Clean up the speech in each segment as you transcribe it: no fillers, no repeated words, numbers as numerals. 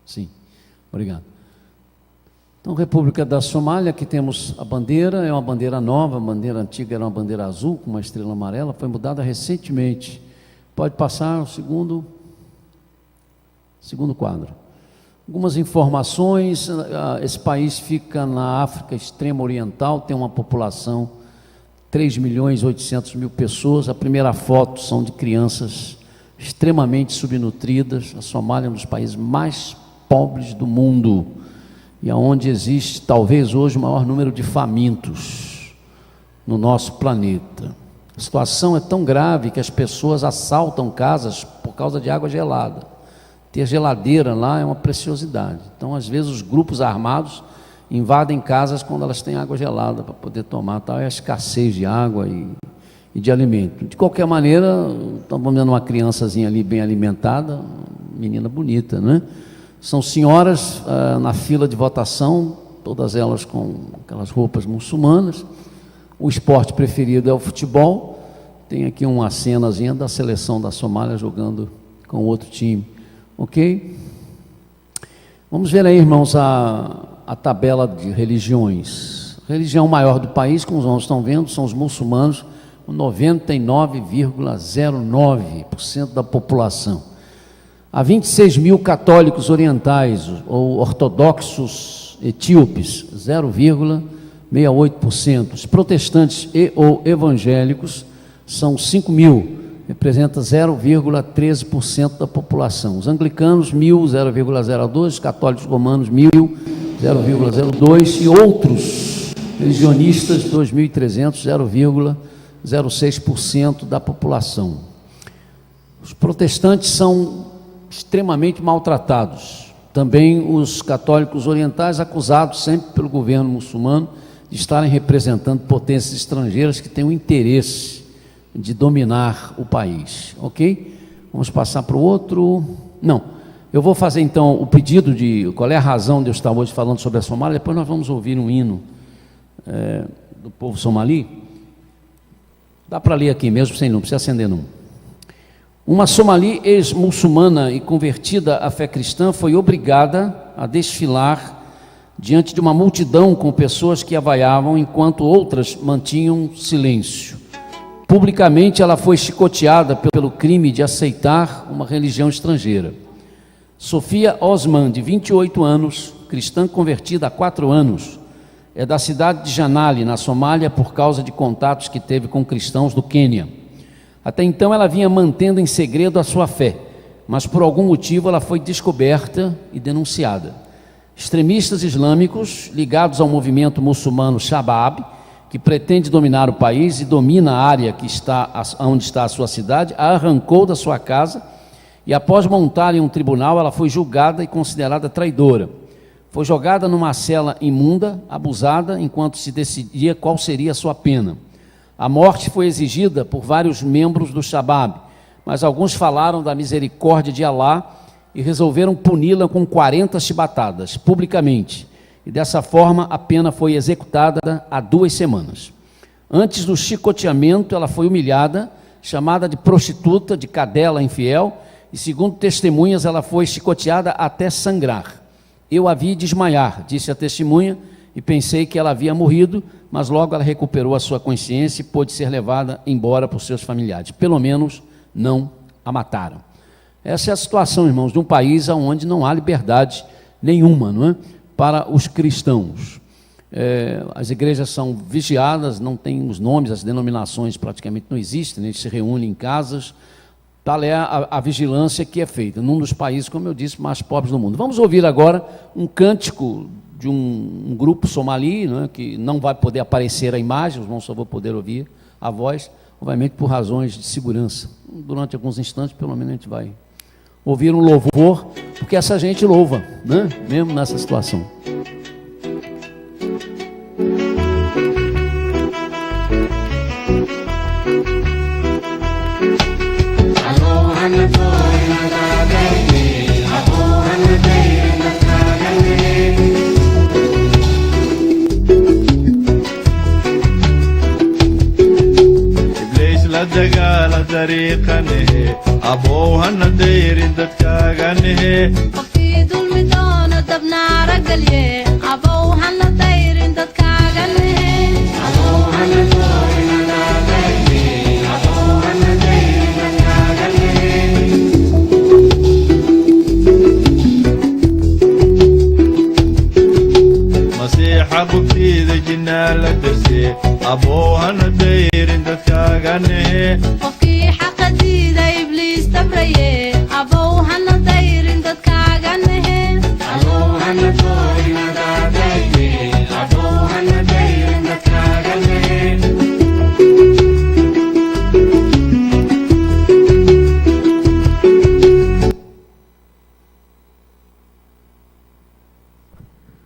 Sim, obrigado. Então, República da Somália, aqui temos a bandeira, é uma bandeira nova, a bandeira antiga era uma bandeira azul com uma estrela amarela, foi mudada recentemente. Pode passar o segundo quadro. Algumas informações: esse país fica na África extrema oriental, tem uma população 3.800.000 pessoas. A primeira foto são de crianças extremamente subnutridas. A Somália é um dos países mais pobres do mundo e aonde existe talvez hoje o maior número de famintos no nosso planeta. A situação é tão grave que as pessoas assaltam casas por causa de água gelada. Ter geladeira lá é uma preciosidade. Então, às vezes, os grupos armados invadem casas quando elas têm água gelada para poder tomar. Tal é a escassez de água e de alimento. De qualquer maneira, estamos vendo uma criançazinha ali bem alimentada, menina bonita, não é? São senhoras na fila de votação, todas elas com aquelas roupas muçulmanas. O esporte preferido é o futebol. Tem aqui uma cenazinha da seleção da Somália jogando com outro time. Ok? Vamos ver aí, irmãos, a tabela de religiões. A religião maior do país, como os irmãos estão vendo, são os muçulmanos, com 99,09% da população. Há 26 mil católicos orientais ou ortodoxos etíopes, 0,68%. Os protestantes e ou evangélicos são 5 mil, representa 0,13% da população. Os anglicanos, 1.000, 0,02%, os católicos romanos, 1.000, 0,02%, e outros religionistas, 2.300, 0,06% da população. Os protestantes são extremamente maltratados. Também os católicos orientais, acusados sempre pelo governo muçulmano de estarem representando potências estrangeiras que têm o interesse de dominar o país. Ok? Vamos passar para o outro. Não, eu vou fazer então o pedido de qual é a razão de eu estar hoje falando sobre a Somália. Depois nós vamos ouvir um hino do povo somali. Dá para ler aqui mesmo, sem não precisa acender não. Uma somali ex-muçulmana e convertida à fé cristã foi obrigada a desfilar diante de uma multidão com pessoas que a vaiavam, enquanto outras mantinham silêncio. Publicamente ela foi chicoteada pelo crime de aceitar uma religião estrangeira. Sofia Osman, de 28 anos, cristã convertida há 4 anos, é da cidade de Janali, na Somália, por causa de contatos que teve com cristãos do Quênia. Até então ela vinha mantendo em segredo a sua fé, mas por algum motivo ela foi descoberta e denunciada. Extremistas islâmicos ligados ao movimento muçulmano Shabab, que pretende dominar o país e domina a área onde está a sua cidade, a arrancou da sua casa e, após montar em um tribunal, ela foi julgada e considerada traidora. Foi jogada numa cela imunda, abusada, enquanto se decidia qual seria a sua pena. A morte foi exigida por vários membros do Shabab, mas alguns falaram da misericórdia de Alá e resolveram puni-la com 40 chibatadas, publicamente. E dessa forma a pena foi executada há 2 semanas. Antes do chicoteamento, ela foi humilhada, chamada de prostituta, de cadela infiel, e segundo testemunhas, ela foi chicoteada até sangrar. Eu a vi desmaiar, disse a testemunha, e pensei que ela havia morrido, mas logo ela recuperou a sua consciência e pôde ser levada embora por seus familiares. Pelo menos não a mataram. Essa é a situação, irmãos, de um país onde não há liberdade nenhuma, não é? Para os cristãos. As igrejas são vigiadas, não tem os nomes, as denominações praticamente não existem, eles se reúnem em casas. Tal é a vigilância que é feita num dos países, como eu disse, mais pobres do mundo. Vamos ouvir agora um cântico de um grupo somali, né, que não vai poder aparecer a imagem, os irmãos só vão poder ouvir a voz, obviamente por razões de segurança. Durante alguns instantes, pelo menos, a gente vai ouvir um louvor, porque essa gente louva, né, mesmo nessa situação. dagaala dariiqane abowhana dayrin dadkaagane masiixa bugtida jinnaa la darse aboo hana dayrin dadkaagane qofkii xaqa diida ibliis tabraye abow hana dayrin dadkaaganahe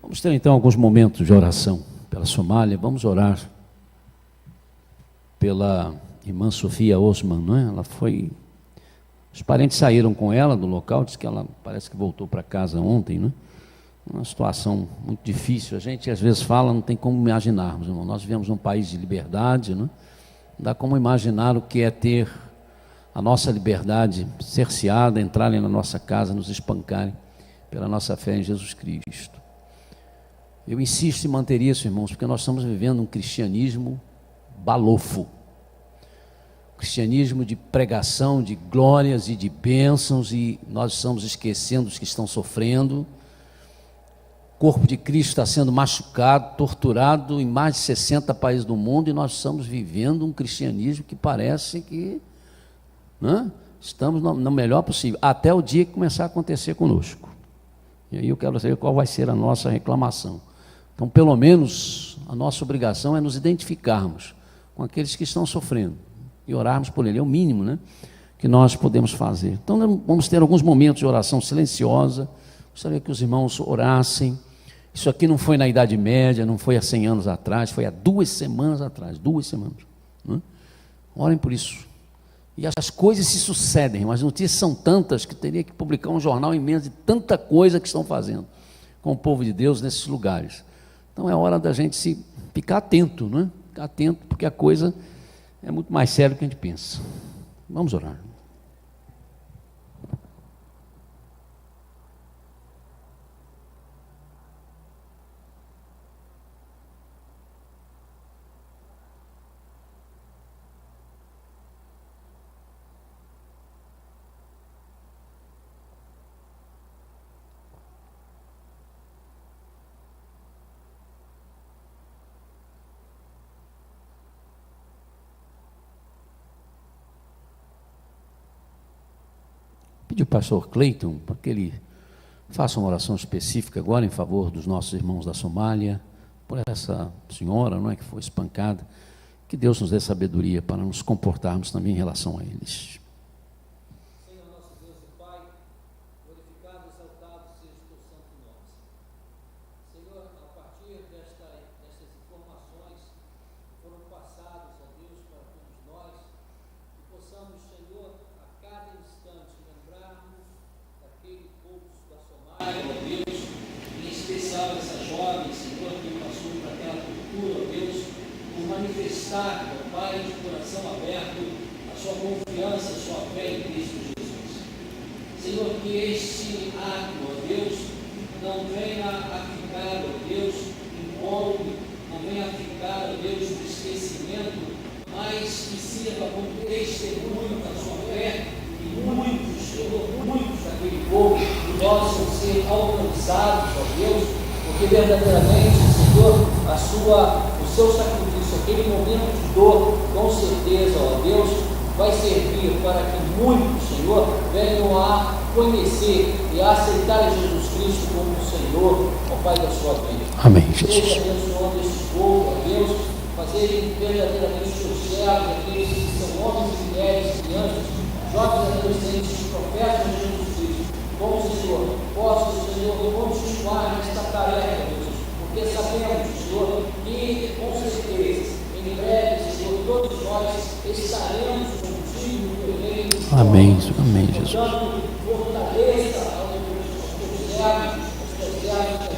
Vamos ter então alguns momentos de oração pela Somália. Vamos orar pela irmã Sofia Osman, não é? Ela foi... Os parentes saíram com ela do local, diz que ela parece que voltou para casa ontem, não é? Uma situação muito difícil. A gente às vezes fala, não tem como imaginarmos, irmão. Nós vivemos num país de liberdade, não é? Não dá como imaginar o que é ter a nossa liberdade cerceada, entrarem na nossa casa, nos espancarem pela nossa fé em Jesus Cristo. Eu insisto em manter isso, irmãos, porque nós estamos vivendo um cristianismo balofo. Cristianismo de pregação, de glórias e de bênçãos, e nós estamos esquecendo os que estão sofrendo. O corpo de Cristo está sendo machucado, torturado em mais de 60 países do mundo, e nós estamos vivendo um cristianismo que parece que, né, estamos no melhor possível, até o dia que começar a acontecer conosco. E aí eu quero saber qual vai ser a nossa reclamação. Então, pelo menos, a nossa obrigação é nos identificarmos com aqueles que estão sofrendo e orarmos por ele. É o mínimo, né, que nós podemos fazer. Então, vamos ter alguns momentos de oração silenciosa. Gostaria que os irmãos orassem. Isso aqui não foi na Idade Média, não foi há 100 anos atrás, foi há 2 semanas atrás, 2 semanas. Né? Orem por isso. E as coisas se sucedem, as notícias são tantas que teria que publicar um jornal imenso de tanta coisa que estão fazendo com o povo de Deus nesses lugares. Então é hora da gente ficar atento, né? Ficar atento, porque a coisa é muito mais séria do que a gente pensa. Vamos orar. Pedir ao pastor Cleiton para que ele faça uma oração específica agora em favor dos nossos irmãos da Somália, por essa senhora, não é, que foi espancada. Que Deus nos dê sabedoria para nos comportarmos também em relação a eles. Senhor nosso Deus e Pai, glorificado e exaltado seja o teu santo nome. Senhor, a partir destas informações que foram passadas, ó Deus, para todos nós, que possamos, Senhor, a cada instante lembrarmos daquele povo da Somália, ó Deus, em especial essa jovem, Senhor, que passou por aquela cultura, ó Deus, por manifestar, ó Pai, de coração aberto, a sua confiança, a sua fé em Cristo Jesus. Senhor, que este ato, ó Deus, não venha a ficar, ó Deus, incólume, não venha a ficar, ó Deus, no esquecimento, mas que sirva como testemunho da sua fé, e muitos, Senhor, muitos daquele povo possam ser alcançados, ó Deus, porque verdadeiramente, Senhor, o seu sacrifício, aquele momento de dor, com certeza, ó Deus, vai servir para que muitos, Senhor, venham a conhecer e a aceitar Jesus Cristo como o Senhor, ó Pai da sua vida. Amém, Jesus. Seja abençoando esse povo, ó Deus, fazerem verdadeiramente os seus servos, aqueles que são homens e mulheres, crianças, jovens e adolescentes, profetas de Jesus Cristo, como o Senhor, possa, Senhor, continuar nesta tarefa, Deus, porque sabemos, Senhor, que com certeza, em breve, Senhor, todos nós estaremos contigo no teu reino. Amém, amém, Jesus. Portanto, fortaleça aos teus servos,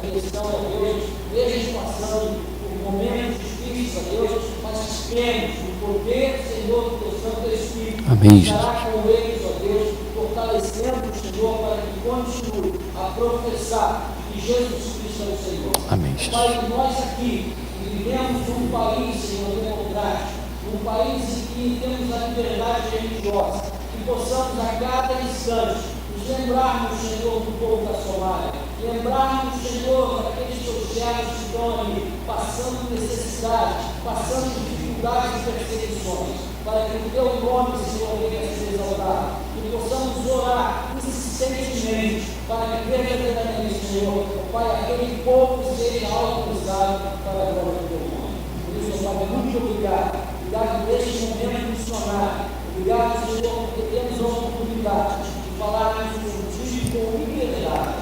que estão, ó Deus, mesmo passando por momentos difíceis, ó Deus, mas cremos no poder, Senhor, do teu Santo Espírito. Amém, Jesus. Estará com eles, ó Deus, fortalecendo o Senhor para que continue a professar que Jesus Cristo é o Senhor. Amém, Jesus. Pai, que nós aqui que vivemos num país, Senhor, democrático, num país em que temos a liberdade religiosa, que possamos a cada instante nos lembrarmos, Senhor, do povo da Somália, lembrarmos, Senhor, daqueles teus servos que estão ali, passando necessidade, passando dificuldades e perseguições, para que o teu nome, Senhor, venha a ser exaltado, que possamos orar insistentemente, para que verdadeiramente, Senhor, Pai, aquele povo seja alcançado para a glória do teu nome. Por isso, Pai, muito obrigado. Obrigado por este momento missionário. Obrigado, Senhor, porque temos a oportunidade de falarmos contigo com liberdade.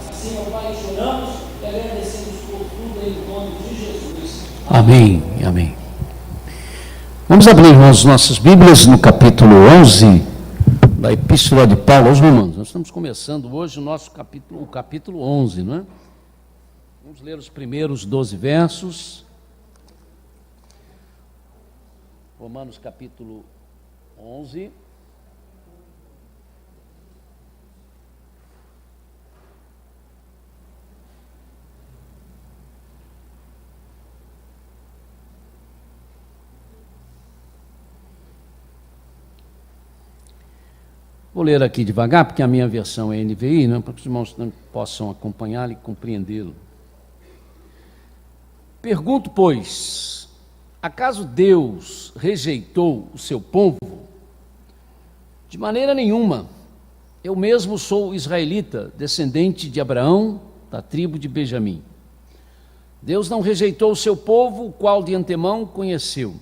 Assim, ó Pai, choramos e agradecemos por tudo em nome de Jesus. Amém, amém. Vamos abrir as nossas Bíblias no capítulo 11 da Epístola de Paulo aos Romanos. Nós estamos começando hoje o capítulo 11, não é? Vamos ler os primeiros 12 versos. Romanos capítulo 11. Vou ler aqui devagar, porque a minha versão é NVI, para que os irmãos possam acompanhá-lo e compreendê-lo. Pergunto, pois, acaso Deus rejeitou o seu povo? De maneira nenhuma. Eu mesmo sou israelita, descendente de Abraão, da tribo de Benjamim. Deus não rejeitou o seu povo, o qual de antemão conheceu.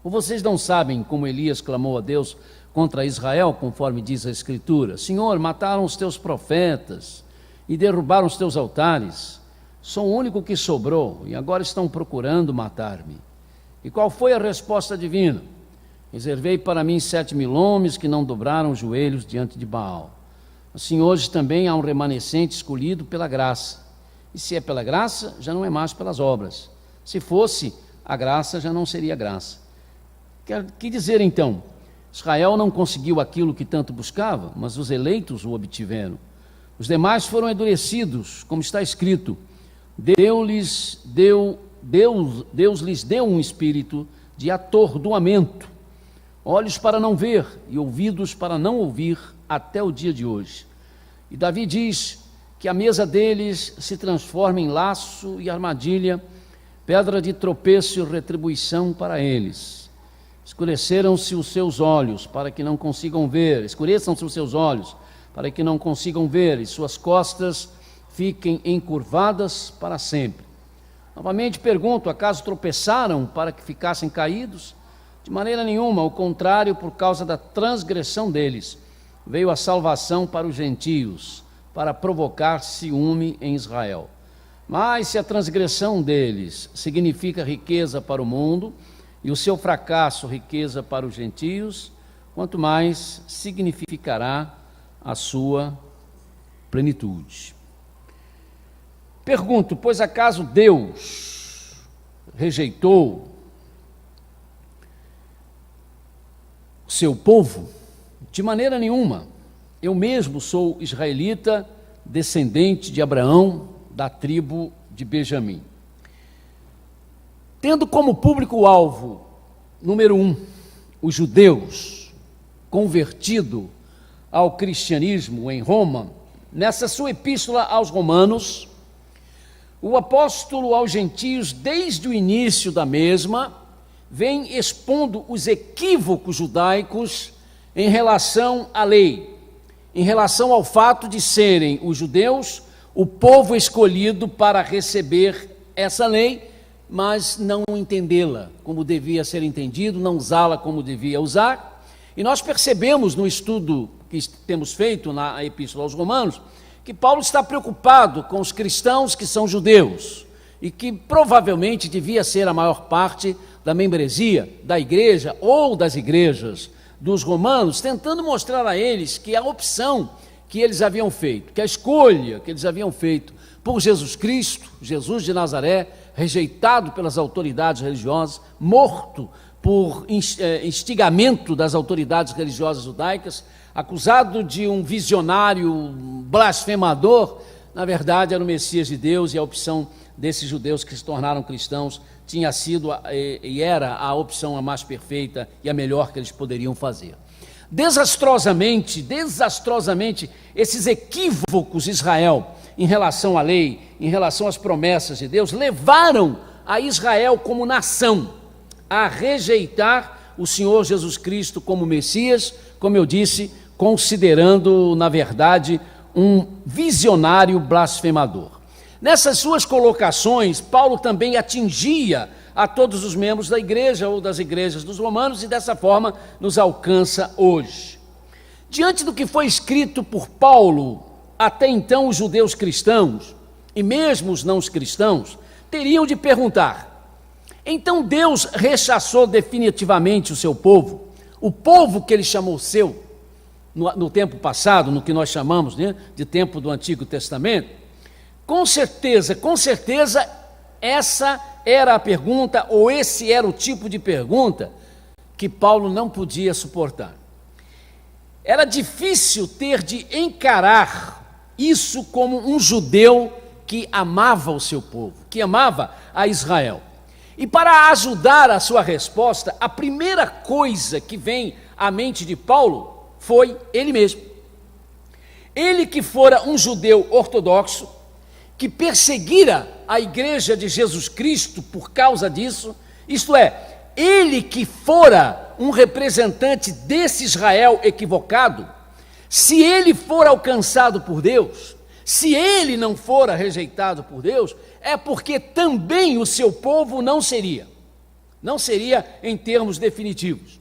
Ou vocês não sabem como Elias clamou a Deus contra Israel, conforme diz a Escritura? Senhor, mataram os teus profetas e derrubaram os teus altares. Sou o único que sobrou e agora estão procurando matar-me. E qual foi a resposta divina? Reservei para mim 7.000 homens que não dobraram os joelhos diante de Baal. Assim hoje também há um remanescente escolhido pela graça. E se é pela graça, já não é mais pelas obras. Se fosse a graça, já não seria graça. Que dizer então? Israel não conseguiu aquilo que tanto buscava, mas os eleitos o obtiveram. Os demais foram endurecidos, como está escrito: Deus lhes deu um espírito de atordoamento, olhos para não ver e ouvidos para não ouvir, até o dia de hoje. E Davi diz que a mesa deles se transforma em laço e armadilha, pedra de tropeço e retribuição para eles. Escureçam-se os seus olhos para que não consigam ver, e suas costas fiquem encurvadas para sempre. Novamente pergunto, acaso tropeçaram para que ficassem caídos? De maneira nenhuma, ao contrário, por causa da transgressão deles, veio a salvação para os gentios, para provocar ciúme em Israel. Mas se a transgressão deles significa riqueza para o mundo, e o seu fracasso riqueza para os gentios, quanto mais significará a sua plenitude. Pergunto, pois acaso Deus rejeitou o seu povo? De maneira nenhuma. Eu mesmo sou israelita, descendente de Abraão, da tribo de Benjamim. Tendo como público-alvo, número 1, os judeus, convertido ao cristianismo em Roma, nessa sua epístola aos Romanos, o apóstolo aos gentios, desde o início da mesma, vem expondo os equívocos judaicos em relação à lei, em relação ao fato de serem os judeus o povo escolhido para receber essa lei, mas não entendê-la como devia ser entendido, não usá-la como devia usar. E nós percebemos no estudo que temos feito na Epístola aos Romanos, que Paulo está preocupado com os cristãos que são judeus, e que provavelmente devia ser a maior parte da membresia da igreja ou das igrejas dos romanos, tentando mostrar a eles que a opção que eles haviam feito, que a escolha que eles haviam feito por Jesus Cristo, Jesus de Nazaré, rejeitado pelas autoridades religiosas, morto por instigamento das autoridades religiosas judaicas, acusado de um visionário blasfemador, na verdade, era o Messias de Deus, e a opção desses judeus que se tornaram cristãos tinha sido e era a opção a mais perfeita e a melhor que eles poderiam fazer. Desastrosamente, esses equívocos de Israel em relação à lei, em relação às promessas de Deus, levaram a Israel como nação a rejeitar o Senhor Jesus Cristo como Messias, como eu disse, considerando, na verdade, um visionário blasfemador. Nessas suas colocações, Paulo também atingia a todos os membros da igreja ou das igrejas dos romanos e dessa forma nos alcança hoje. Diante do que foi escrito por Paulo, até então os judeus cristãos e mesmo os não cristãos teriam de perguntar: então Deus rechaçou definitivamente o seu povo, o povo que ele chamou seu no tempo passado, no que nós chamamos, né, de tempo do Antigo Testamento? Com certeza, essa era a pergunta, ou esse era o tipo de pergunta que Paulo não podia suportar. Era difícil ter de encarar isso como um judeu que amava o seu povo, que amava a Israel. E para ajudar a sua resposta, a primeira coisa que vem à mente de Paulo foi ele mesmo. Ele que fora um judeu ortodoxo, que perseguira a igreja de Jesus Cristo por causa disso, isto é, ele que fora um representante desse Israel equivocado, se ele for alcançado por Deus, se ele não fora rejeitado por Deus, é porque também o seu povo não seria em termos definitivos.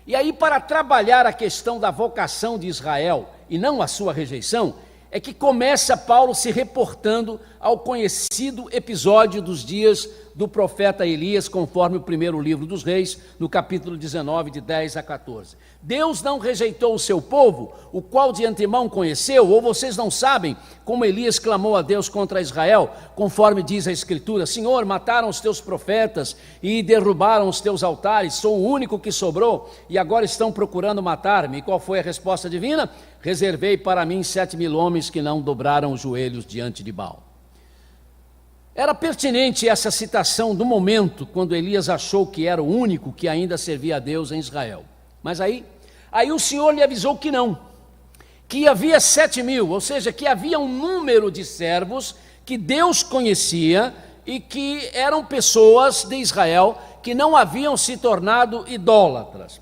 E aí, para trabalhar a questão da vocação de Israel e não a sua rejeição, é que começa Paulo se reportando ao conhecido episódio dos dias do profeta Elias, conforme o primeiro livro dos Reis, no capítulo 19, de 10 a 14. Deus não rejeitou o seu povo, o qual de antemão conheceu, ou vocês não sabem como Elias clamou a Deus contra Israel, conforme diz a Escritura: Senhor, mataram os teus profetas e derrubaram os teus altares, sou o único que sobrou e agora estão procurando matar-me. E qual foi a resposta divina? Reservei para mim 7.000 homens que não dobraram os joelhos diante de Baal. Era pertinente essa citação do momento, quando Elias achou que era o único que ainda servia a Deus em Israel. Mas aí o Senhor lhe avisou que não, que havia 7.000, ou seja, que havia um número de servos que Deus conhecia e que eram pessoas de Israel que não haviam se tornado idólatras.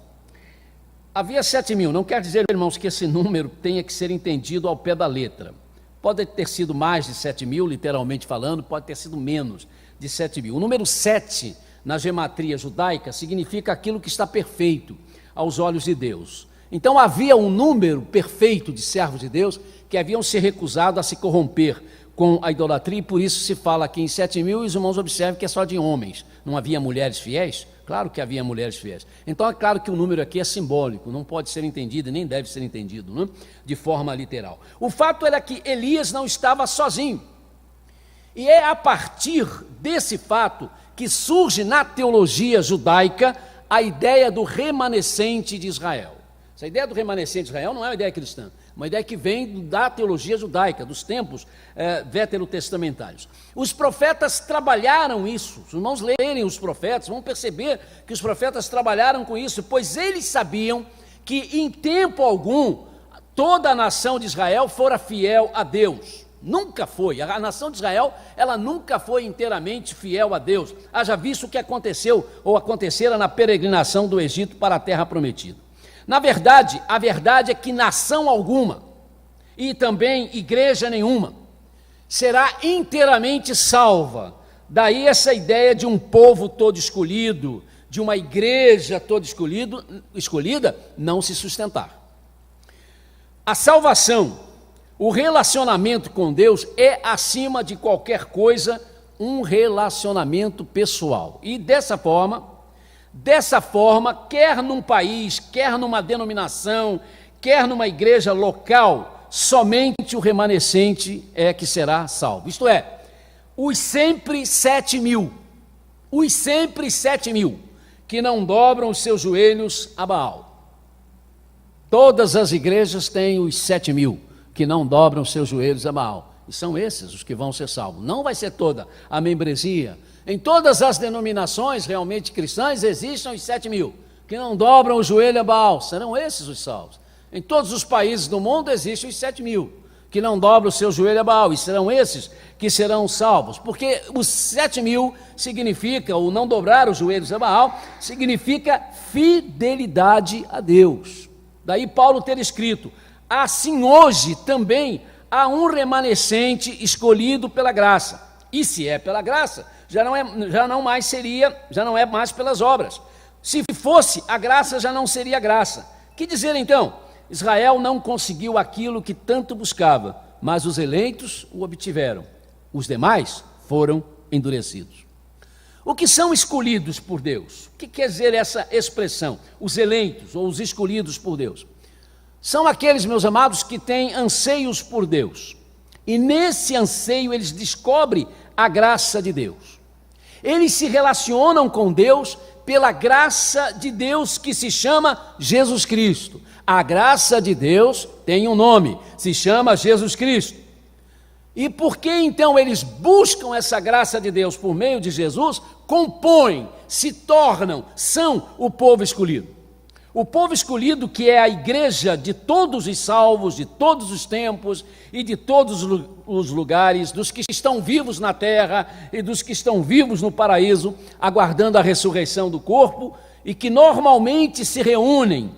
Havia 7.000, não quer dizer, irmãos, que esse número tenha que ser entendido ao pé da letra. Pode ter sido mais de 7.000, literalmente falando, pode ter sido menos de 7.000. O número 7, na gematria judaica, significa aquilo que está perfeito aos olhos de Deus. Então havia um número perfeito de servos de Deus que haviam se recusado a se corromper com a idolatria, e por isso se fala aqui em 7.000, e os irmãos observam que é só de homens. Não havia mulheres fiéis? Claro que havia mulheres fiéis. Então é claro que o número aqui é simbólico, não pode ser entendido, nem deve ser entendido, né, de forma literal. O fato era que Elias não estava sozinho. E é a partir desse fato que surge na teologia judaica a ideia do remanescente de Israel. Essa ideia do remanescente de Israel não é uma ideia cristã, uma ideia que vem da teologia judaica, dos tempos veterotestamentários. Os profetas trabalharam isso. Os irmãos lerem os profetas, vão perceber que os profetas trabalharam com isso, pois eles sabiam que em tempo algum toda a nação de Israel fora fiel a Deus. Nunca foi. A nação de Israel, ela nunca foi inteiramente fiel a Deus. Haja visto o que aconteceu ou acontecera na peregrinação do Egito para a terra prometida. Na verdade, a verdade é que nação alguma, e também igreja nenhuma, será inteiramente salva. Daí essa ideia de um povo todo escolhido, de uma igreja toda escolhida, não se sustentar. A salvação, o relacionamento com Deus é, acima de qualquer coisa, um relacionamento pessoal. E dessa forma, quer num país, quer numa denominação, quer numa igreja local, somente o remanescente é que será salvo. Isto é, os sempre 7.000, que não dobram os seus joelhos a Baal. Todas as igrejas têm os 7.000 que não dobram os seus joelhos a Baal. E são esses os que vão ser salvos. Não vai ser toda a membresia. Em todas as denominações realmente cristãs existem os 7.000 que não dobram o joelho a Baal. Serão esses os salvos. Em todos os países do mundo existem os 7.000 que não dobram o seu joelho a Baal. E serão esses que serão salvos. Porque os 7.000 significa, o não dobrar os joelhos a Baal, significa fidelidade a Deus. Daí Paulo ter escrito: assim hoje também há um remanescente escolhido pela graça. E se é pela graça, já não é mais pelas obras. Se fosse, a graça já não seria graça. Que dizer então? Israel não conseguiu aquilo que tanto buscava, mas os eleitos o obtiveram. Os demais foram endurecidos. O que são escolhidos por Deus? O que quer dizer essa expressão? Os eleitos ou os escolhidos por Deus. São aqueles, meus amados, que têm anseios por Deus. E nesse anseio eles descobrem a graça de Deus. Eles se relacionam com Deus pela graça de Deus que se chama Jesus Cristo. A graça de Deus tem um nome, se chama Jesus Cristo. E por que então eles buscam essa graça de Deus por meio de Jesus? Compõem, se tornam, são o povo escolhido. O povo escolhido, que é a igreja de todos os salvos, de todos os tempos e de todos os lugares, dos que estão vivos na terra e dos que estão vivos no paraíso, aguardando a ressurreição do corpo, e que normalmente se reúnem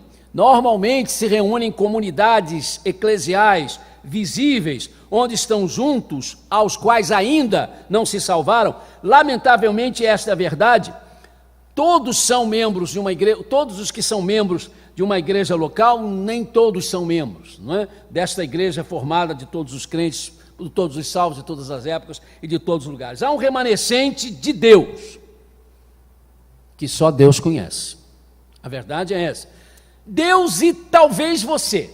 em comunidades eclesiais visíveis, onde estão juntos, aos quais ainda não se salvaram. Lamentavelmente, esta é a verdade. Todos são membros de uma igreja, todos os que são membros de uma igreja local, nem todos são membros, não é? Desta igreja formada de todos os crentes, de todos os salvos, de todas as épocas e de todos os lugares. Há um remanescente de Deus, que só Deus conhece. A verdade é essa. Deus e talvez você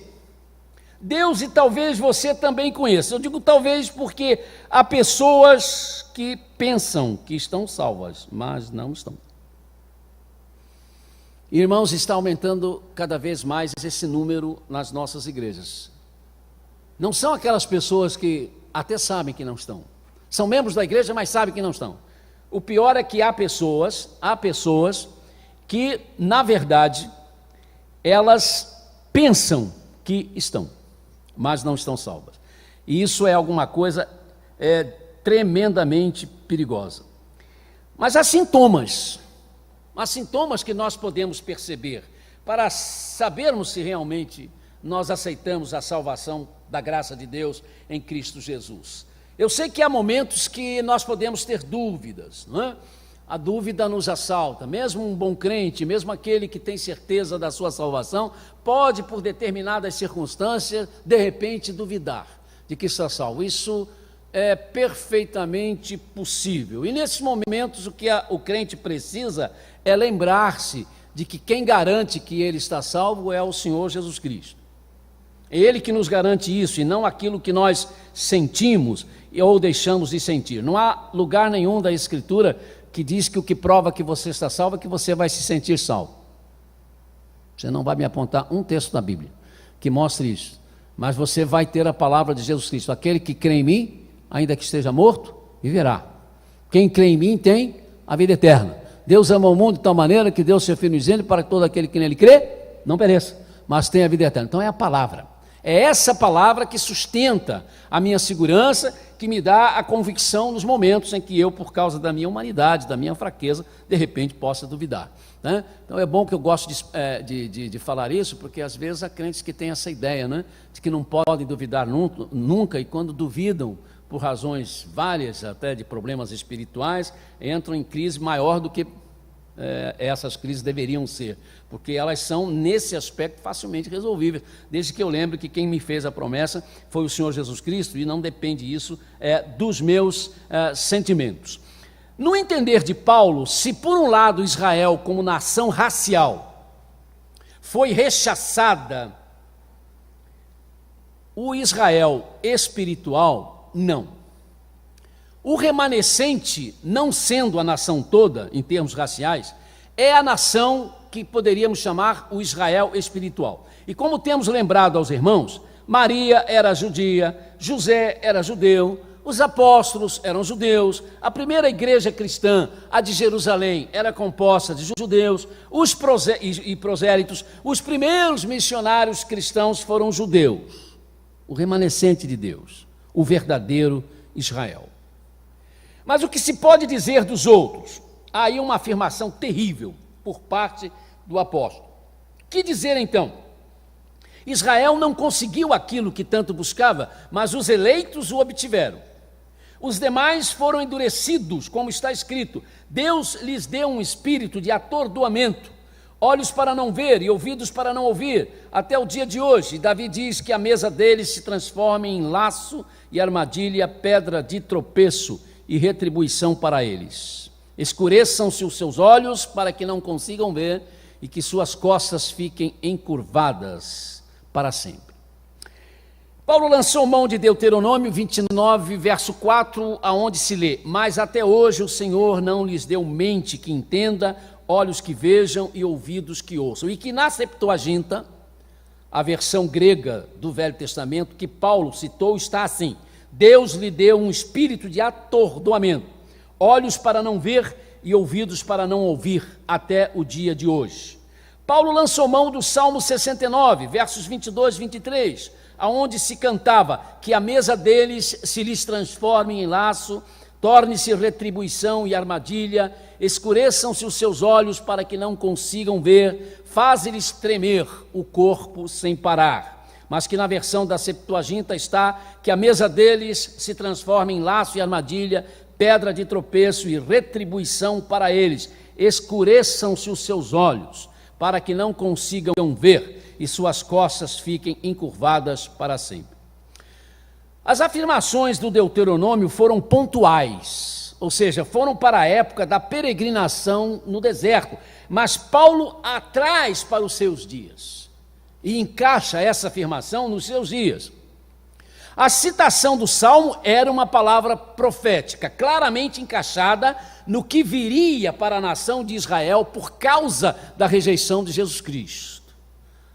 também conheça. Eu digo talvez porque há pessoas que pensam que estão salvas, mas não estão. Irmãos, está aumentando cada vez mais esse número nas nossas igrejas. Não são aquelas pessoas que até sabem que não estão. São membros da igreja, mas sabem que não estão. O pior é que há pessoas que, na verdade, elas pensam que estão, mas não estão salvas. E isso é alguma coisa tremendamente perigosa. Mas há sintomas que nós podemos perceber para sabermos se realmente nós aceitamos a salvação da graça de Deus em Cristo Jesus. Eu sei que há momentos que nós podemos ter dúvidas, não é? A dúvida nos assalta. Mesmo um bom crente, mesmo aquele que tem certeza da sua salvação, pode, por determinadas circunstâncias, de repente duvidar de que está salvo. Isso é perfeitamente possível. E nesses momentos o que o crente precisa é lembrar-se de que quem garante que ele está salvo é o Senhor Jesus Cristo. É Ele que nos garante isso e não aquilo que nós sentimos ou deixamos de sentir. Não há lugar nenhum da Escritura que diz que o que prova que você está salvo é que você vai se sentir salvo. Você não vai me apontar um texto da Bíblia que mostre isso. Mas você vai ter a palavra de Jesus Cristo. Aquele que crê em mim, ainda que esteja morto, viverá. Quem crê em mim tem a vida eterna. Deus ama o mundo de tal maneira que deu seu Filho unigênito para que todo aquele que nele crê não pereça, mas tenha a vida eterna. Então é a palavra. É essa palavra que sustenta a minha segurança, que me dá a convicção nos momentos em que eu, por causa da minha humanidade, da minha fraqueza, de repente possa duvidar, né? Então é bom que eu gosto de falar isso, porque às vezes há crentes que têm essa ideia, né, de que não podem duvidar nunca, e quando duvidam, por razões várias, até de problemas espirituais, entram em crise maior do que essas crises deveriam ser, porque elas são, nesse aspecto, facilmente resolvíveis, desde que eu lembre que quem me fez a promessa foi o Senhor Jesus Cristo, e não depende isso dos meus sentimentos. No entender de Paulo, se por um lado Israel, como nação racial, foi rechaçada, o Israel espiritual, não. O remanescente, não sendo a nação toda, em termos raciais, é a nação que poderíamos chamar o Israel espiritual. E como temos lembrado aos irmãos, Maria era judia, José era judeu, os apóstolos eram judeus, a primeira igreja cristã, a de Jerusalém, era composta de judeus, os prosélitos, os primeiros missionários cristãos foram judeus, o remanescente de Deus, o verdadeiro Israel. Mas o que se pode dizer dos outros? Há aí uma afirmação terrível por parte do apóstolo. Que dizer então? Israel não conseguiu aquilo que tanto buscava, mas os eleitos o obtiveram. Os demais foram endurecidos, como está escrito. Deus lhes deu um espírito de atordoamento, olhos para não ver e ouvidos para não ouvir, até o dia de hoje. Davi diz que a mesa deles se transforma em laço e armadilha, pedra de tropeço e retribuição para eles. Escureçam-se os seus olhos para que não consigam ver e que suas costas fiquem encurvadas para sempre. Paulo lançou mão de Deuteronômio 29, verso 4, aonde se lê: mas até hoje o Senhor não lhes deu mente que entenda, olhos que vejam e ouvidos que ouçam. E que na Septuaginta, a versão grega do Velho Testamento que Paulo citou, está assim: Deus lhe deu um espírito de atordoamento, olhos para não ver e ouvidos para não ouvir, até o dia de hoje. Paulo lançou mão do Salmo 69, versos 22 e 23, aonde se cantava que a mesa deles se lhes transforme em laço, torne-se retribuição e armadilha, escureçam-se os seus olhos para que não consigam ver, faz-lhes tremer o corpo sem parar. Mas que na versão da Septuaginta está que a mesa deles se transforme em laço e armadilha, pedra de tropeço e retribuição para eles, escureçam-se os seus olhos para que não consigam ver e suas costas fiquem encurvadas para sempre. As afirmações do Deuteronômio foram pontuais, ou seja, foram para a época da peregrinação no deserto, mas Paulo a traz para os seus dias e encaixa essa afirmação nos seus dias. A citação do Salmo era uma palavra profética, claramente encaixada no que viria para a nação de Israel por causa da rejeição de Jesus Cristo.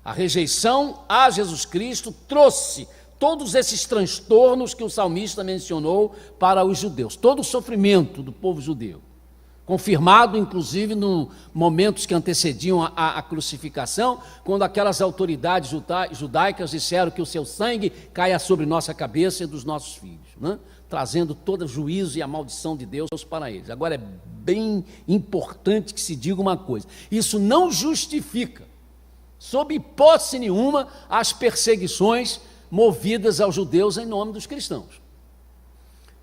A rejeição a Jesus Cristo trouxe todos esses transtornos que o salmista mencionou para os judeus, todo o sofrimento do povo judeu, confirmado inclusive nos momentos que antecediam a crucificação, quando aquelas autoridades judaicas disseram que o seu sangue caia sobre nossa cabeça e dos nossos filhos, né? Trazendo todo o juízo e a maldição de Deus para eles. Agora é bem importante que se diga uma coisa: isso não justifica, sob hipótese nenhuma, as perseguições movidas aos judeus em nome dos cristãos.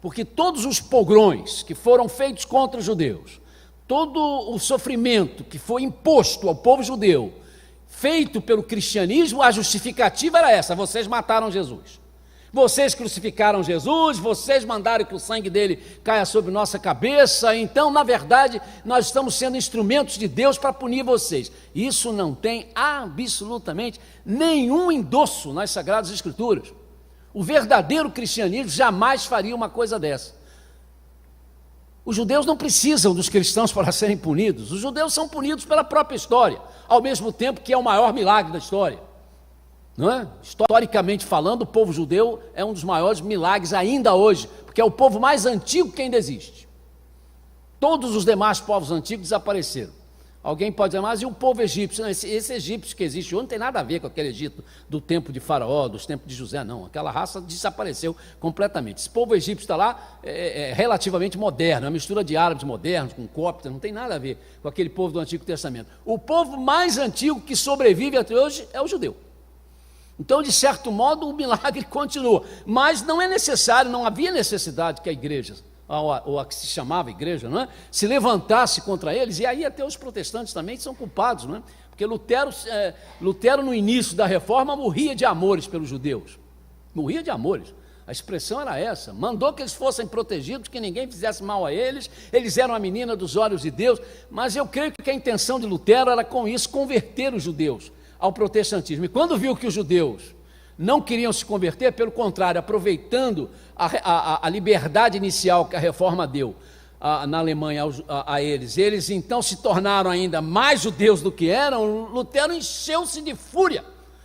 Porque todos os pogrões que foram feitos contra os judeus, todo o sofrimento que foi imposto ao povo judeu, feito pelo cristianismo, a justificativa era essa: vocês mataram Jesus. Vocês crucificaram Jesus, vocês mandaram que o sangue dele caia sobre nossa cabeça, então, na verdade, nós estamos sendo instrumentos de Deus para punir vocês. Isso não tem absolutamente nenhum endosso nas Sagradas Escrituras. O verdadeiro cristianismo jamais faria uma coisa dessa. Os judeus não precisam dos cristãos para serem punidos. Os judeus são punidos pela própria história, ao mesmo tempo que é o maior milagre da história. Não é? Historicamente falando, o povo judeu é um dos maiores milagres ainda hoje, porque é o povo mais antigo que ainda existe. Todos os demais povos antigos desapareceram. Alguém pode dizer: mas e o povo egípcio? Não, esse egípcio que existe hoje não tem nada a ver com aquele Egito do tempo de Faraó, dos tempos de José, não. Aquela raça desapareceu completamente. Esse povo egípcio está lá, é relativamente moderno, é uma mistura de árabes modernos com cóptas, não tem nada a ver com aquele povo do Antigo Testamento. O povo mais antigo que sobrevive até hoje é o judeu. Então, de certo modo, o milagre continua, mas não é necessário, não havia necessidade que a igreja, ou a que se chamava igreja, não é, se levantasse contra eles, e aí até os protestantes também são culpados, não é? Porque Lutero no início da reforma morria de amores pelos judeus, morria de amores, a expressão era essa, mandou que eles fossem protegidos, que ninguém fizesse mal a eles, eles eram a menina dos olhos de Deus, mas eu creio que a intenção de Lutero era com isso converter os judeus ao protestantismo. E quando viu que os judeus não queriam se converter, pelo contrário, aproveitando a liberdade inicial que a reforma deu na Alemanha a eles então se tornaram ainda mais judeus do que eram, Lutero encheu-se de fúria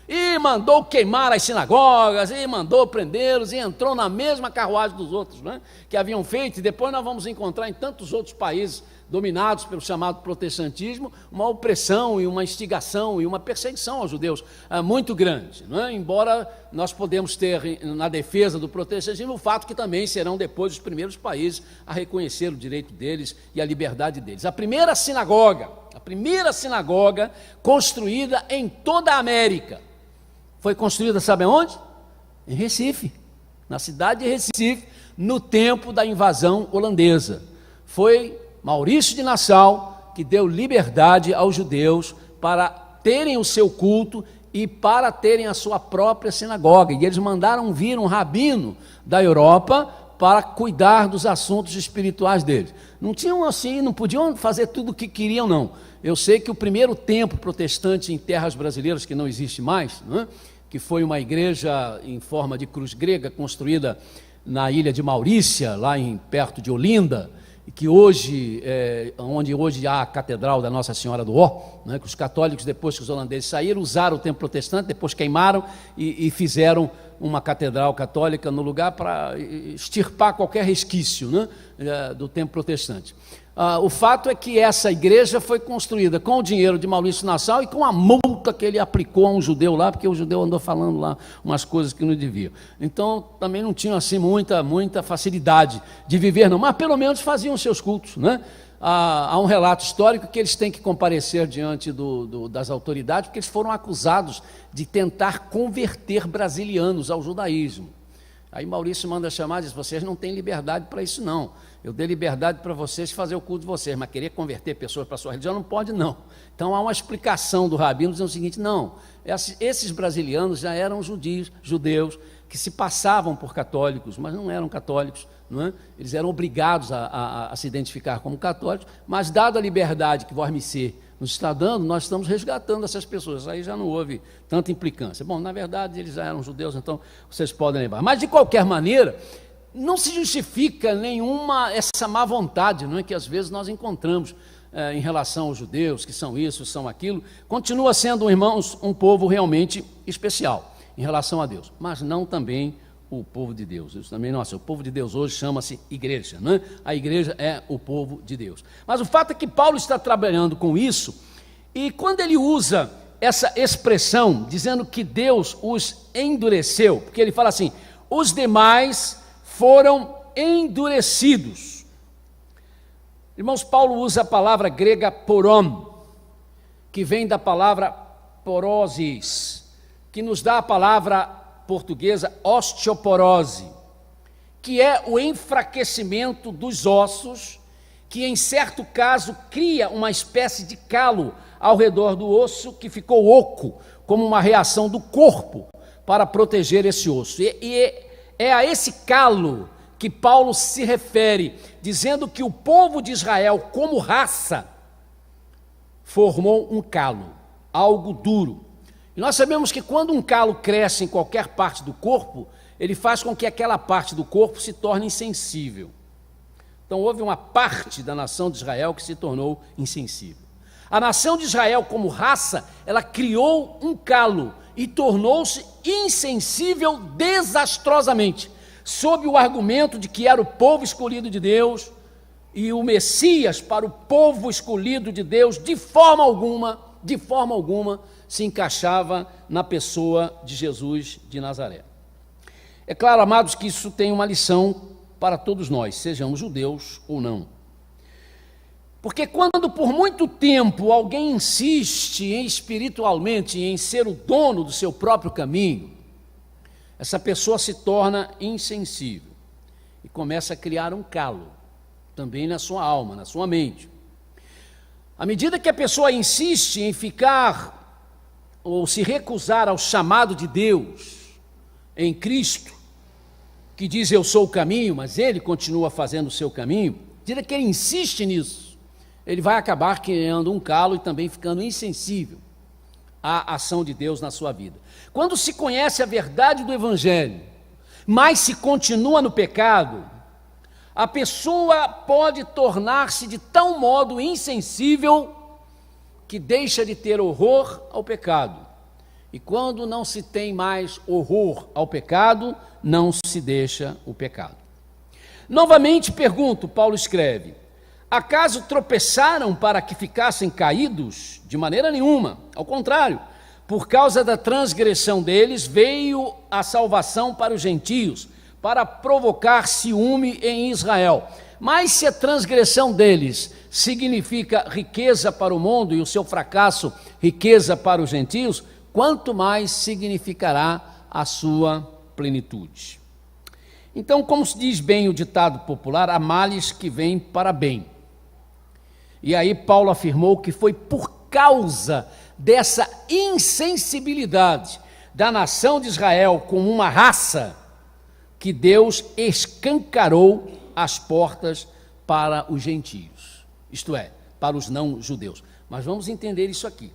e mandou queimar as sinagogas, e mandou prendê-los, e entrou na mesma carruagem dos outros, né, que haviam feito, e depois nós vamos encontrar em tantos outros países dominados pelo chamado protestantismo, uma opressão e uma instigação e uma perseguição aos judeus muito grande, né? Embora nós podemos ter na defesa do protestantismo o fato que também serão depois os primeiros países a reconhecer o direito deles e a liberdade deles. A primeira sinagoga construída em toda a América, foi construída, sabe onde? Em Recife, na cidade de Recife, no tempo da invasão holandesa. Foi Maurício de Nassau que deu liberdade aos judeus para terem o seu culto e para terem a sua própria sinagoga. E eles mandaram vir um rabino da Europa para cuidar dos assuntos espirituais deles. Não tinham assim, não podiam fazer tudo o que queriam, não. Eu sei que o primeiro templo protestante em terras brasileiras, que não existe mais, né, que foi uma igreja em forma de cruz grega, construída na ilha de Maurícia, lá perto de Olinda, que hoje, onde hoje há a Catedral da Nossa Senhora do Ó, né, que os católicos, depois que os holandeses saíram, usaram o templo protestante, depois queimaram e fizeram uma catedral católica no lugar para extirpar qualquer resquício, né, do templo protestante. O fato é que essa igreja foi construída com o dinheiro de Maurício Nassau e com a multa que ele aplicou a um judeu lá, porque o judeu andou falando lá umas coisas que não devia. Então, também não tinham assim muita facilidade de viver, não, mas pelo menos faziam seus cultos, né? Há um relato histórico que eles têm que comparecer diante das autoridades, porque eles foram acusados de tentar converter brasilianos ao judaísmo. Aí Maurício manda chamar e diz: vocês não têm liberdade para isso, não. Eu dei liberdade para vocês fazer o culto de vocês, mas querer converter pessoas para a sua religião não pode, não. Então há uma explicação do rabino dizendo o seguinte: não, esses brasilianos já eram judeus que se passavam por católicos, mas não eram católicos, não é? Eles eram obrigados a se identificar como católicos, mas dada a liberdade que Vormicê nos está dando, nós estamos resgatando essas pessoas. Aí já não houve tanta implicância. Bom, na verdade, eles já eram judeus, então vocês podem levar. Mas, de qualquer maneira, não se justifica essa má vontade, não é, que às vezes nós encontramos em relação aos judeus, que são isso, são aquilo. Continua sendo, irmãos, um povo realmente especial em relação a Deus, mas não também o povo de Deus. Isso também, nossa, o povo de Deus hoje chama-se igreja, né? A igreja é o povo de Deus. Mas o fato é que Paulo está trabalhando com isso, e quando ele usa essa expressão, dizendo que Deus os endureceu, porque ele fala assim: os demais foram endurecidos. Irmãos, Paulo usa a palavra grega porom, que vem da palavra porosis, que nos dá a palavra portuguesa osteoporose, que é o enfraquecimento dos ossos, que em certo caso cria uma espécie de calo ao redor do osso que ficou oco, como uma reação do corpo para proteger esse osso. E é a esse calo que Paulo se refere, dizendo que o povo de Israel, como raça, formou um calo, algo duro. E nós sabemos que quando um calo cresce em qualquer parte do corpo, ele faz com que aquela parte do corpo se torne insensível. Então houve uma parte da nação de Israel que se tornou insensível. A nação de Israel, como raça, ela criou um calo e tornou-se insensível desastrosamente, sob o argumento de que era o povo escolhido de Deus, e o Messias para o povo escolhido de Deus, de forma alguma, se encaixava na pessoa de Jesus de Nazaré. É claro, amados, que isso tem uma lição para todos nós, sejamos judeus ou não. Porque quando por muito tempo alguém insiste espiritualmente em ser o dono do seu próprio caminho, essa pessoa se torna insensível e começa a criar um calo, também na sua alma, na sua mente. À medida que a pessoa insiste em ficar ou se recusar ao chamado de Deus em Cristo, que diz eu sou o caminho, mas ele continua fazendo o seu caminho, à medida que ele insiste nisso, ele vai acabar criando um calo e também ficando insensível à ação de Deus na sua vida. Quando se conhece a verdade do Evangelho, mas se continua no pecado, a pessoa pode tornar-se de tal modo insensível que deixa de ter horror ao pecado E quando não se tem mais horror ao pecado, não se deixa o pecado. Novamente pergunto, Paulo escreve, acaso tropeçaram para que ficassem caídos? De maneira nenhuma, ao contrário, por causa da transgressão deles veio a salvação para os gentios, para provocar ciúme em Israel. Mas se a transgressão deles significa riqueza para o mundo e o seu fracasso riqueza para os gentios, quanto mais significará a sua plenitude. Então, como se diz bem o ditado popular, há males que vêm para bem. E aí Paulo afirmou que foi por causa dessa insensibilidade da nação de Israel como uma raça que Deus escancarou as portas para os gentios, isto é, para os não-judeus. Mas vamos entender isso aqui.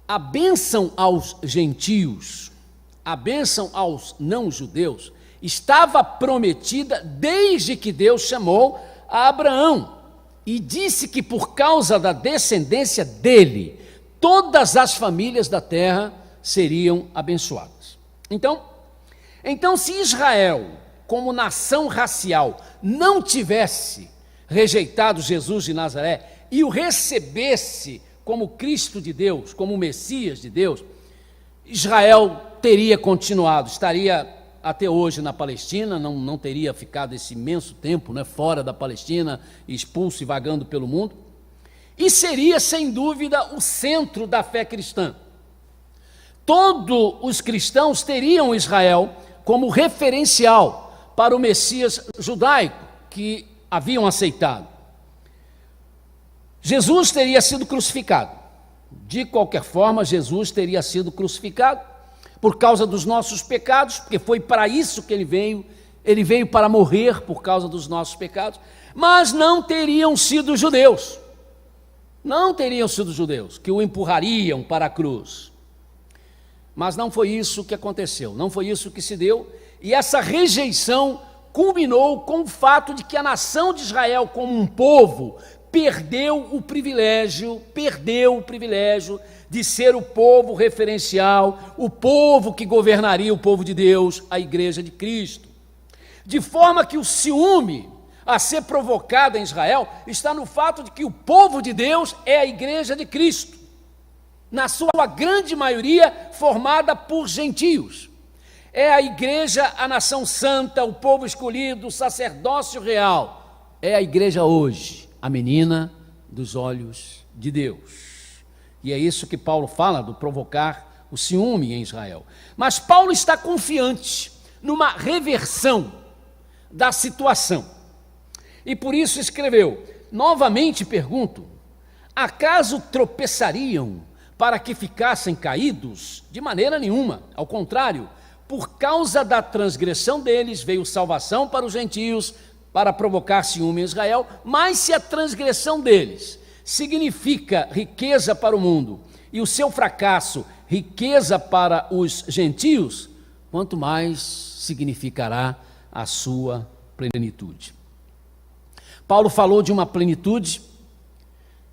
A bênção aos gentios, a bênção aos não-judeus, estava prometida desde que Deus chamou a Abraão e disse que por causa da descendência dele, todas as famílias da terra seriam abençoadas. Então, se Israel, como nação racial, não tivesse rejeitado Jesus de Nazaré e o recebesse como Cristo de Deus, como Messias de Deus, Israel teria continuado, estaria até hoje na Palestina, não teria ficado esse imenso tempo, né, fora da Palestina, expulso e vagando pelo mundo, e seria, sem dúvida, o centro da fé cristã. Todos os cristãos teriam Israel como referencial para o Messias judaico que haviam aceitado. Jesus teria sido crucificado. De qualquer forma, Jesus teria sido crucificado por causa dos nossos pecados, porque foi para isso que ele veio para morrer por causa dos nossos pecados, mas não teriam sido judeus que o empurrariam para a cruz. Mas não foi isso que aconteceu, não foi isso que se deu, e essa rejeição culminou com o fato de que a nação de Israel, como um povo, perdeu o privilégio de ser o povo referencial, o povo que governaria o povo de Deus, a igreja de Cristo. De forma que o ciúme a ser provocado em Israel está no fato de que o povo de Deus é a igreja de Cristo, na sua grande maioria formada por gentios. É a igreja, a nação santa, o povo escolhido, o sacerdócio real. É a igreja hoje, a menina dos olhos de Deus. E é isso que Paulo fala, do provocar o ciúme em Israel. Mas Paulo está confiante numa reversão da situação. E por isso escreveu, novamente pergunto, acaso tropeçariam para que ficassem caídos? De maneira nenhuma, ao contrário, por causa da transgressão deles veio salvação para os gentios, para provocar ciúme em Israel, mas se a transgressão deles significa riqueza para o mundo e o seu fracasso riqueza para os gentios, quanto mais significará a sua plenitude. Paulo falou de uma plenitude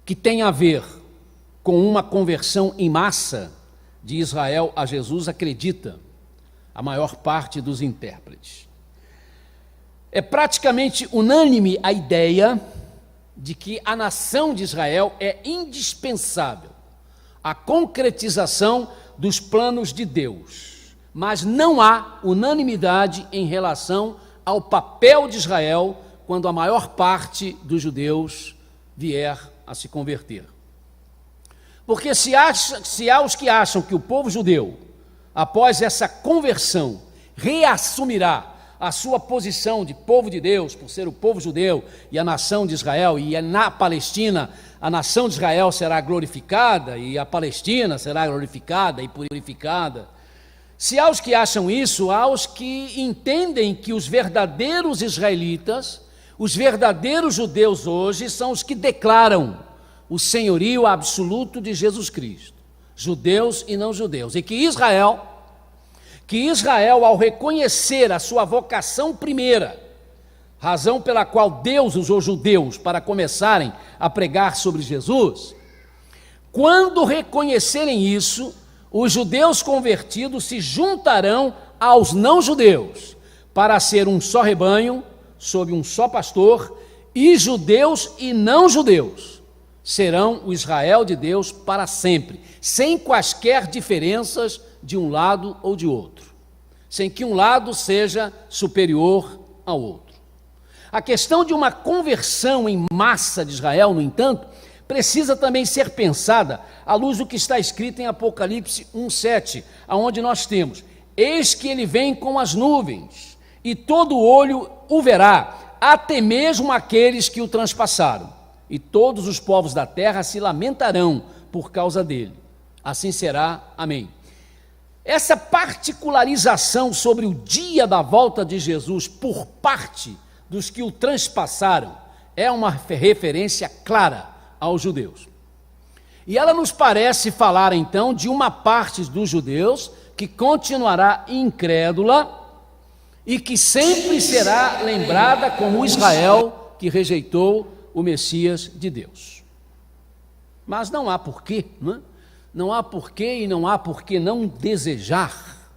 que tem a ver com uma conversão em massa de Israel a Jesus, acredita a maior parte dos intérpretes. É praticamente unânime a ideia de que a nação de Israel é indispensável à concretização dos planos de Deus, mas não há unanimidade em relação ao papel de Israel quando a maior parte dos judeus vier a se converter. Porque se há os que acham que o povo judeu, após essa conversão, reassumirá a sua posição de povo de Deus, por ser o povo judeu e a nação de Israel, e na Palestina a nação de Israel será glorificada, e a Palestina será glorificada e purificada. Se há os que acham isso, há os que entendem que os verdadeiros israelitas, os verdadeiros judeus hoje, são os que declaram o senhorio absoluto de Jesus Cristo, judeus e não judeus, e que Israel, ao reconhecer a sua vocação primeira, razão pela qual Deus usou judeus para começarem a pregar sobre Jesus, quando reconhecerem isso, os judeus convertidos se juntarão aos não-judeus para ser um só rebanho, sob um só pastor, e judeus e não-judeus serão o Israel de Deus para sempre, sem quaisquer diferenças de um lado ou de outro, sem que um lado seja superior ao outro. A questão de uma conversão em massa de Israel, no entanto, precisa também ser pensada à luz do que está escrito em Apocalipse 1:7, aonde nós temos: eis que ele vem com as nuvens, e todo olho o verá, até mesmo aqueles que o transpassaram, e todos os povos da terra se lamentarão por causa dele. Assim será. Amém. Essa particularização sobre o dia da volta de Jesus por parte dos que o transpassaram é uma referência clara aos judeus. E ela nos parece falar então de uma parte dos judeus que continuará incrédula e que sempre será lembrada como Israel que rejeitou o Messias de Deus. Mas não há porquê, não é? Não há porquê e não há porquê não desejar,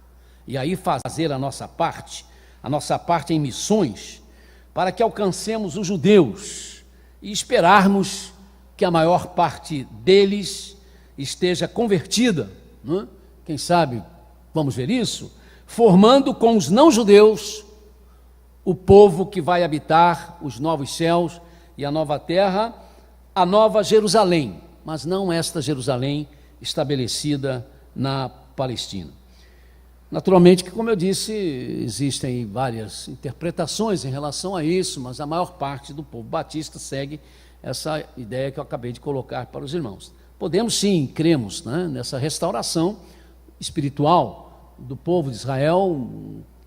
e aí fazer a nossa parte em missões, para que alcancemos os judeus e esperarmos que a maior parte deles esteja convertida, não é? Quem sabe, vamos ver isso, formando com os não-judeus o povo que vai habitar os novos céus e a nova terra, a nova Jerusalém, mas não esta Jerusalém estabelecida na Palestina. Naturalmente que, como eu disse, existem várias interpretações em relação a isso, mas a maior parte do povo batista segue essa ideia que eu acabei de colocar para os irmãos. Podemos sim, cremos, né, nessa restauração espiritual do povo de Israel,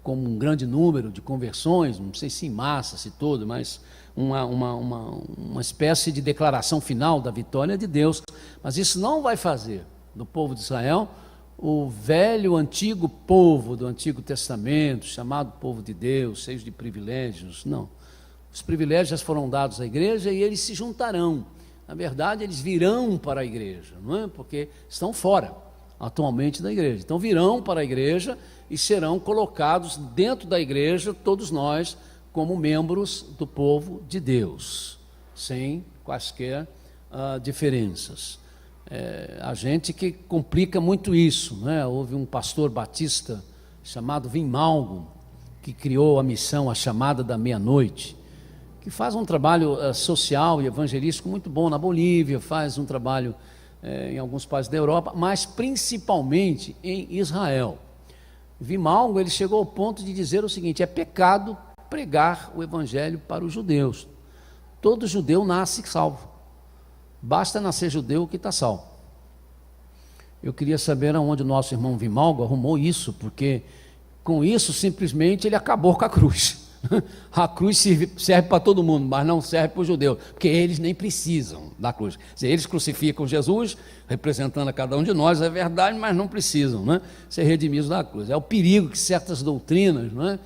como um grande número de conversões, não sei se em massa, se todo, mas uma espécie de declaração final da vitória de Deus. Mas isso não vai fazer do povo de Israel o velho, antigo povo do Antigo Testamento, chamado povo de Deus, cheio de privilégios. Não. Os privilégios foram dados à igreja e eles se juntarão. Na verdade, eles virão para a igreja, não é? Porque estão fora atualmente da igreja. Então virão para a igreja e serão colocados dentro da igreja, todos nós, como membros do povo de Deus, sem quaisquer diferenças. A gente que complica muito isso, né? Houve um pastor batista chamado Vim Malgo, que criou a missão A Chamada da Meia-Noite, que faz um trabalho social e evangelístico muito bom na Bolívia, faz um trabalho em alguns países da Europa, mas principalmente em Israel. Vim Malgo, ele chegou ao ponto de dizer o seguinte: é pecado pregar o evangelho para os judeus. Todo judeu nasce salvo. Basta nascer judeu que está salvo. Eu queria saber aonde o nosso irmão Vim Malgo arrumou isso, porque com isso simplesmente ele acabou com a cruz. A cruz serve para todo mundo, mas não serve para os judeus, porque eles nem precisam da cruz. Eles crucificam Jesus, representando a cada um de nós, é verdade, mas não precisam, né, ser redimidos da cruz. É o perigo que certas doutrinas, né,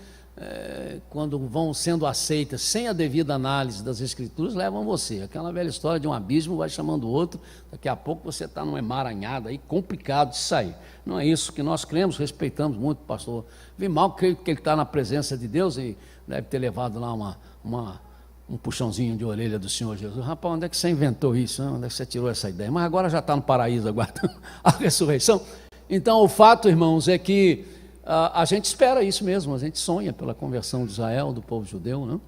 quando vão sendo aceitas sem a devida análise das Escrituras, levam você. Aquela velha história de um abismo vai chamando o outro, daqui a pouco você está num emaranhado aí, complicado de sair. Não é isso que nós cremos, respeitamos muito o pastor Vim Malgo, creio que ele está na presença de Deus e deve ter levado lá um puxãozinho de orelha do Senhor Jesus. Rapaz, onde é que você inventou isso? Onde é que você tirou essa ideia? Mas agora já está no paraíso aguardando a ressurreição. Então, o fato, irmãos, é que a gente espera isso mesmo, a gente sonha pela conversão de Israel, do povo judeu, né?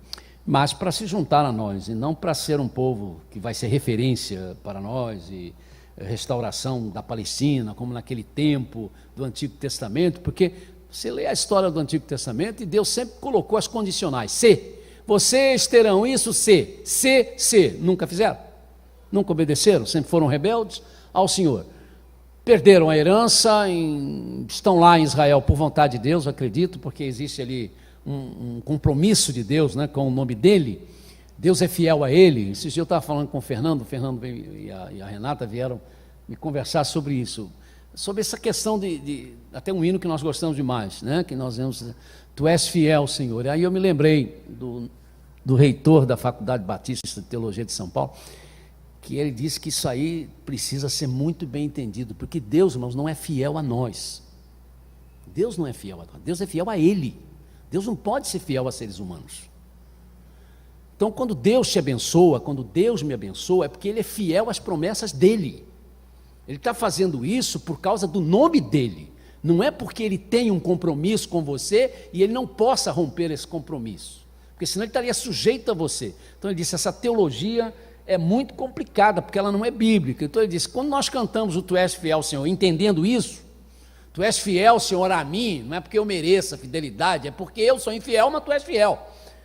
Mas para se juntar a nós, e não para ser um povo que vai ser referência para nós, e restauração da Palestina, como naquele tempo do Antigo Testamento, porque você lê a história do Antigo Testamento e Deus sempre colocou as condicionais. Se, vocês terão isso, se, nunca fizeram? Nunca obedeceram? Sempre foram rebeldes ao Senhor. Perderam a herança, estão lá em Israel por vontade de Deus, acredito, porque existe ali um compromisso de Deus, né, com o nome dele. Deus é fiel a ele. Esses dias eu estava falando com o Fernando e a Renata vieram me conversar sobre isso, sobre essa questão de até um hino que nós gostamos demais, né, que nós vemos, tu és fiel, Senhor. E aí eu me lembrei do reitor da Faculdade Batista de Teologia de São Paulo, que ele disse que isso aí precisa ser muito bem entendido, porque Deus, irmãos, não é fiel a nós. Deus não é fiel a nós, Deus é fiel a Ele. Deus não pode ser fiel a seres humanos. Então, quando Deus te abençoa, quando Deus me abençoa, é porque Ele é fiel às promessas dEle. Ele está fazendo isso por causa do nome dEle. Não é porque Ele tem um compromisso com você e Ele não possa romper esse compromisso. Porque senão Ele estaria sujeito a você. Então Ele disse, essa teologia é muito complicada, porque ela não é bíblica. Então Ele disse, quando nós cantamos o Tu és fiel, Senhor, entendendo isso, Tu és fiel, Senhor, a mim, não é porque eu mereça a fidelidade, é porque eu sou infiel, mas Tu és fiel.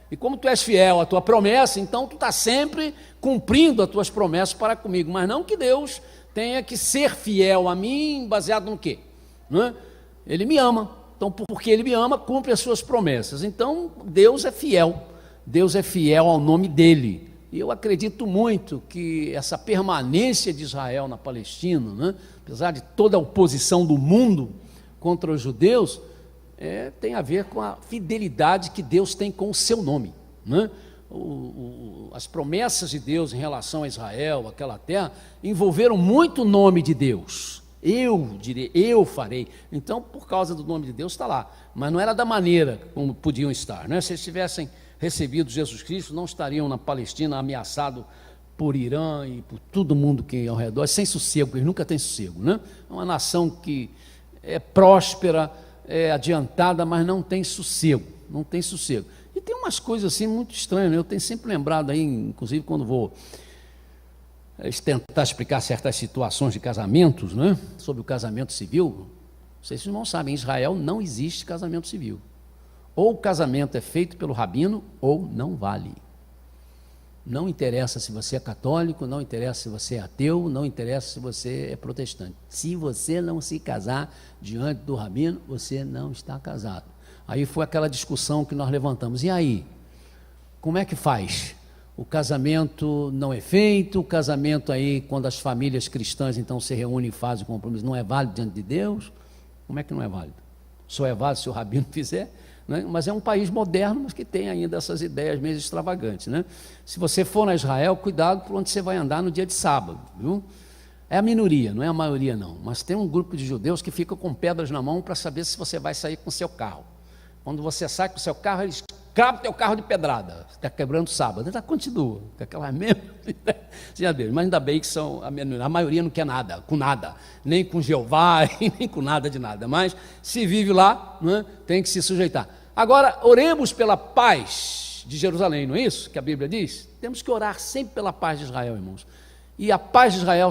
E como Tu és fiel à Tua promessa, então Tu está sempre cumprindo as Tuas promessas para comigo, mas não que Deus tenha que ser fiel a mim, baseado no quê? Não é? Ele me ama, então porque Ele me ama, cumpre as Suas promessas. Então Deus é fiel ao nome dEle. E eu acredito muito que essa permanência de Israel na Palestina, né, apesar de toda a oposição do mundo contra os judeus, tem a ver com a fidelidade que Deus tem com o seu nome. Né? As promessas de Deus em relação a Israel, aquela terra, envolveram muito o nome de Deus. Eu direi, eu farei. Então, por causa do nome de Deus, está lá. Mas não era da maneira como podiam estar. Né? Se eles tivessem recebido Jesus Cristo, não estariam na Palestina ameaçados por Irã e por todo mundo que é ao redor, sem sossego, porque eles nunca têm sossego. Né? É uma nação que é próspera, é adiantada, mas não tem sossego. Não tem sossego. E tem umas coisas assim muito estranhas. Né? Eu tenho sempre lembrado aí, inclusive quando vou tentar explicar certas situações de casamentos, né? Sobre o casamento civil. Vocês não sabem, em Israel não existe casamento civil. Ou o casamento é feito pelo rabino, ou não vale. Não interessa se você é católico, não interessa se você é ateu, não interessa se você é protestante. Se você não se casar diante do rabino, você não está casado. Aí foi aquela discussão que nós levantamos. E aí? Como é que faz? O casamento não é feito, o casamento aí, quando as famílias cristãs então se reúnem e fazem o compromisso, não é válido diante de Deus? Como é que não é válido? Só é válido se o rabino fizer? Né? Mas é um país moderno, mas que tem ainda essas ideias meio extravagantes. Né? Se você for na Israel, cuidado por onde você vai andar no dia de sábado. Viu? É a minoria, não é a maioria não, mas tem um grupo de judeus que fica com pedras na mão para saber se você vai sair com o seu carro. Quando você sai com o seu carro, eles cravam o teu carro de pedrada, está quebrando sábado, ainda continua, com aquela mesma, mas ainda bem que a maioria não quer nada, com nada, nem com Jeová, nem com nada de nada, mas se vive lá, né, tem que se sujeitar. Agora, oremos pela paz de Jerusalém, não é isso que a Bíblia diz? Temos que orar sempre pela paz de Israel, irmãos, e a paz de Israel